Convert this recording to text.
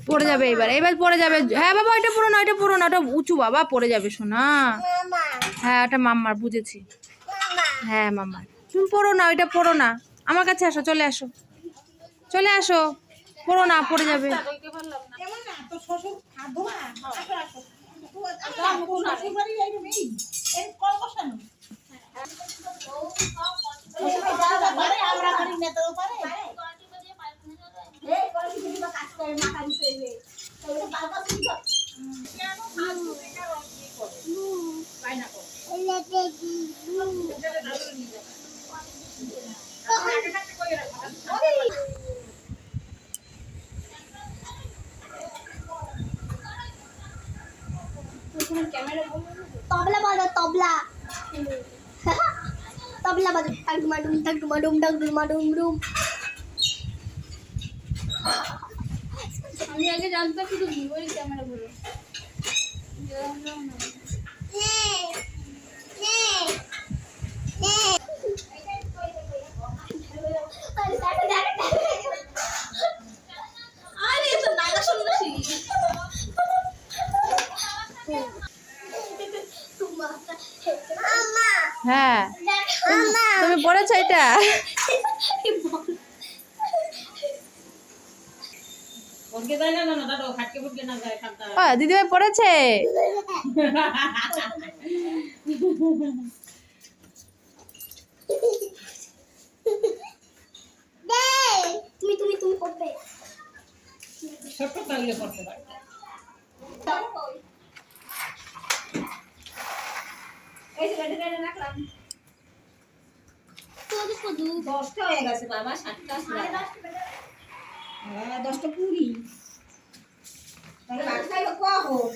পড়ে যাবে এবার, এবার পড়ে যাবে। হ্যাঁ বাবা ওইটা পুরো না, ওইটা পুরো না, ওটা উঁচু বাবা, পড়ে যাবে সোনা। হ্যাঁ ওটা মাম্মার, বুঝেছি। হ্যাঁ মাম্মার, তুমি পড়ো না, ওইটা পড়ো না। আমার কাছে আসো, চলে আসো, চলে আসো, পড়ো না, পড়ে যাবে। তবলা বাজো, তবলা তবলা বাজো, টাকডুমাডুম টাকডুমাডুম টাকডুমাডুম ডুম। আমি আগে জানতাম শুধু ভিভোর ক্যামেরা গুলো। আরে তো নাগা শুনছি। হ্যাঁ তুমি পড়েছো এটা? দিদিভাই পড়েছে। তুমি তুমি তুমি করবে। ছোট তাহলে করতে পারবে। এই যে এটা রাখলাম। 10টা হয়ে গেছে বাবা, 7টা আছে। 10টা 20। তাহলে 8টাই কখন?